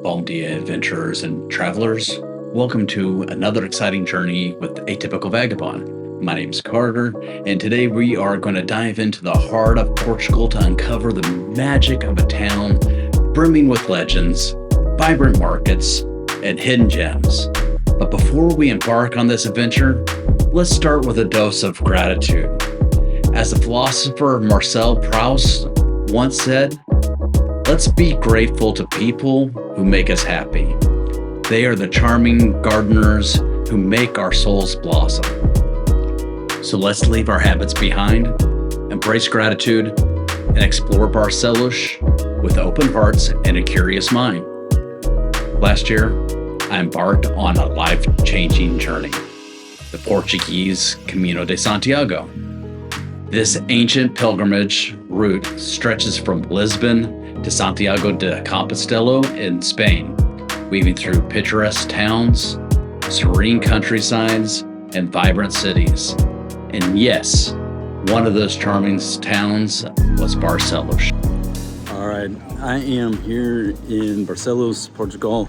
Bom dia, adventurers and travelers. Welcome to another exciting journey with Atypical Vagabond. My name's Carter, and today we are going to dive into the heart of Portugal to uncover the magic of a town brimming with legends, vibrant markets, and hidden gems. But before we embark on this adventure, let's start with a dose of gratitude. As the philosopher Marcel Proust once said, let's be grateful to people who make us happy. They are the charming gardeners who make our souls blossom. So let's leave our habits behind, embrace gratitude, and explore Barcelos with open hearts and a curious mind. Last year, I embarked on a life-changing journey, the Portuguese Camino de Santiago. This ancient pilgrimage route stretches from Lisbon to Santiago de Compostela in Spain, weaving through picturesque towns, serene countrysides, and vibrant cities. And yes, one of those charming towns was Barcelos. All right, I am here in Barcelos, Portugal,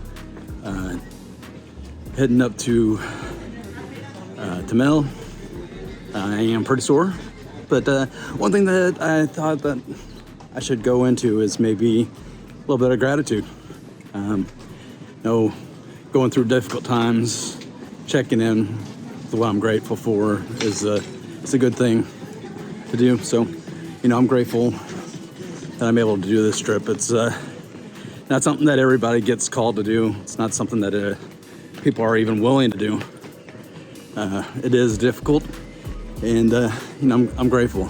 heading up to Tamil. I am pretty sore, but one thing that I thought that I should go into is maybe a little bit of gratitude. Going through difficult times, checking in with what I'm grateful for is it's a good thing to do. So, I'm grateful that I'm able to do this trip. It's not something that everybody gets called to do. It's not something that people are even willing to do. It is difficult, and I'm grateful.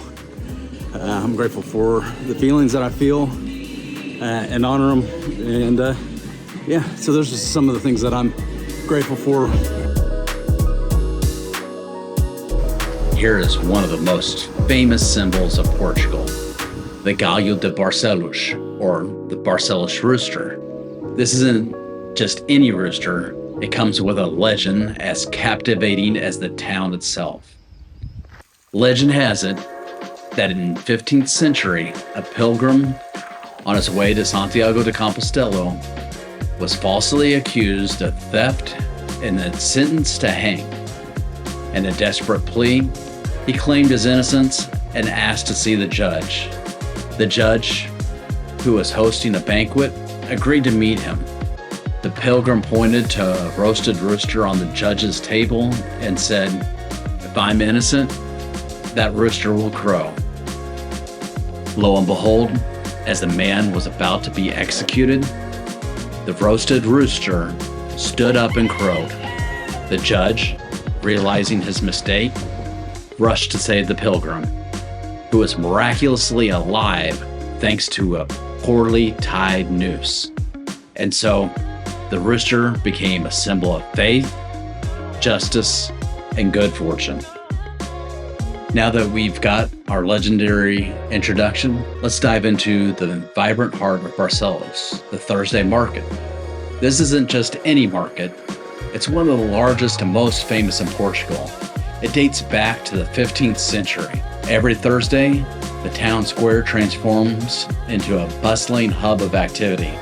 I'm grateful for the feelings that I feel and honor them. And so there's just some of the things that I'm grateful for. Here is one of the most famous symbols of Portugal, the Galho de Barcelos, or the Barcelos rooster. This isn't just any rooster. It comes with a legend as captivating as the town itself. Legend has it that in 15th century, a pilgrim on his way to Santiago de Compostela was falsely accused of theft and then sentenced to hang. In a desperate plea, he claimed his innocence and asked to see the judge. The judge, who was hosting a banquet, agreed to meet him. The pilgrim pointed to a roasted rooster on the judge's table and said, "If I'm innocent, that rooster will crow." Lo and behold, as the man was about to be executed, the roasted rooster stood up and crowed. The judge, realizing his mistake, rushed to save the pilgrim, who was miraculously alive thanks to a poorly tied noose. And so, the rooster became a symbol of faith, justice, and good fortune. Now that we've got our legendary introduction, let's dive into the vibrant heart of Barcelos, the Thursday market. This isn't just any market, it's one of the largest and most famous in Portugal. It dates back to the 15th century. Every Thursday, the town square transforms into a bustling hub of activity.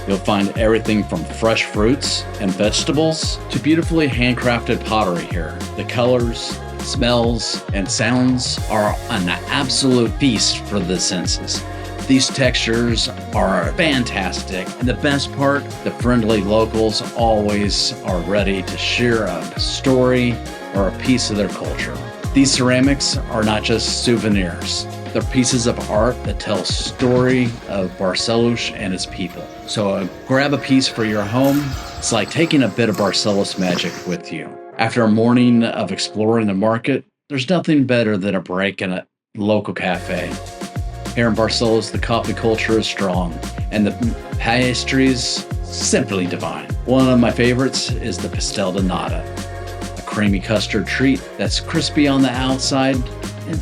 You'll find everything from fresh fruits and vegetables to beautifully handcrafted pottery here. The colors, smells, and sounds are an absolute feast for the senses. These textures are fantastic, and the best part, the friendly locals always are ready to share a story or a piece of their culture. These ceramics are not just souvenirs. They're pieces of art that tell a story of Barcelos and its people. So grab a piece for your home. It's like taking a bit of Barcelos magic with you. After a morning of exploring the market, there's nothing better than a break in a local cafe. Here in Barcelos, the coffee culture is strong, and the pastries simply divine. One of my favorites is the pastel de nata, a creamy custard treat that's crispy on the outside and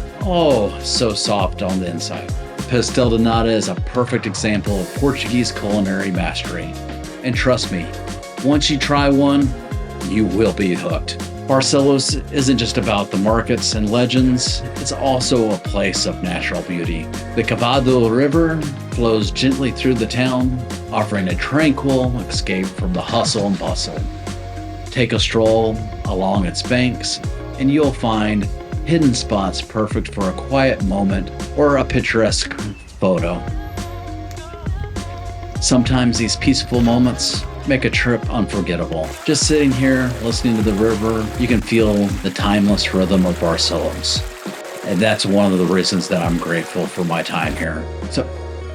so soft on the inside. Pastel de nata is a perfect example of Portuguese culinary mastery. And trust me, once you try one, you will be hooked. Barcelos isn't just about the markets and legends, it's also a place of natural beauty. The Cavado River flows gently through the town, offering a tranquil escape from the hustle and bustle. Take a stroll along its banks, and you'll find hidden spots perfect for a quiet moment or a picturesque photo. Sometimes these peaceful moments make a trip unforgettable. Just sitting here, listening to the river, you can feel the timeless rhythm of Barcelos. And that's one of the reasons that I'm grateful for my time here. So,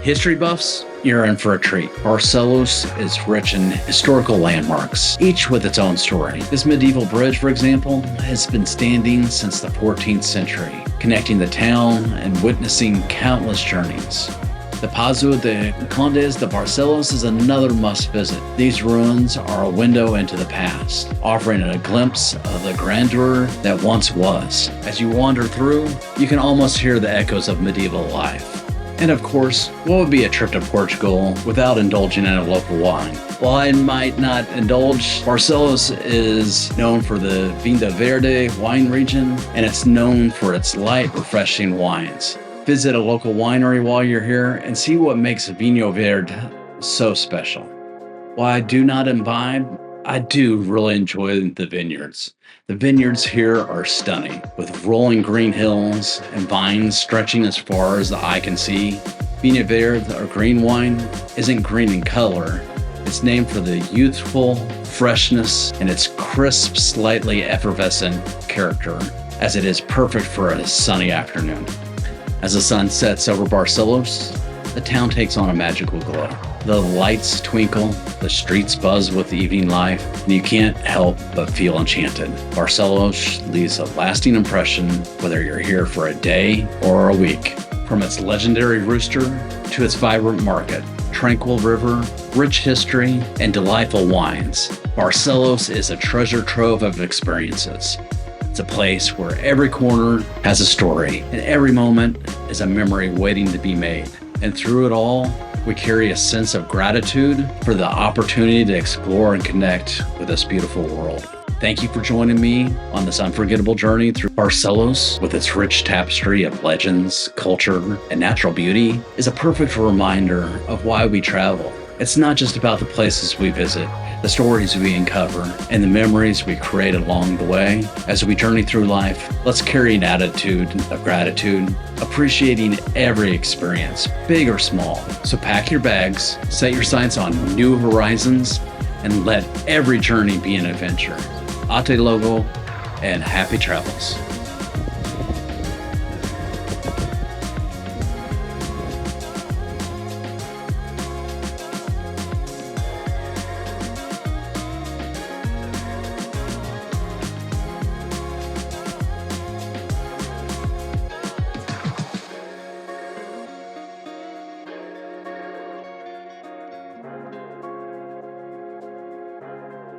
history buffs, you're in for a treat. Barcelos is rich in historical landmarks, each with its own story. This medieval bridge, for example, has been standing since the 14th century, connecting the town and witnessing countless journeys. The Paço dos Condes de Barcelos is another must visit. These ruins are a window into the past, offering a glimpse of the grandeur that once was. As you wander through, you can almost hear the echoes of medieval life. And of course, what would be a trip to Portugal without indulging in a local wine? While I might not indulge, Barcelos is known for the Vinha Verde wine region, and it's known for its light, refreshing wines. Visit a local winery while you're here and see what makes Vinho Verde so special. While I do not imbibe, I do really enjoy the vineyards. The vineyards here are stunning, with rolling green hills and vines stretching as far as the eye can see. Vinho Verde, or green wine, isn't green in color. It's named for the youthful freshness and its crisp, slightly effervescent character, as it is perfect for a sunny afternoon. As the sun sets over Barcelos, the town takes on a magical glow. The lights twinkle, the streets buzz with evening life, and you can't help but feel enchanted. Barcelos leaves a lasting impression whether you're here for a day or a week. From its legendary rooster to its vibrant market, tranquil river, rich history, and delightful wines, Barcelos is a treasure trove of experiences. It's a place where every corner has a story, and every moment is a memory waiting to be made. And through it all, we carry a sense of gratitude for the opportunity to explore and connect with this beautiful world. Thank you for joining me on this unforgettable journey through Barcelos. With its rich tapestry of legends, culture, and natural beauty, is a perfect reminder of why we travel. It's not just about the places we visit, the stories we uncover, and the memories we create along the way. As we journey through life, let's carry an attitude of gratitude, appreciating every experience, big or small. So pack your bags, set your sights on new horizons, and let every journey be an adventure. Ate logo, and happy travels.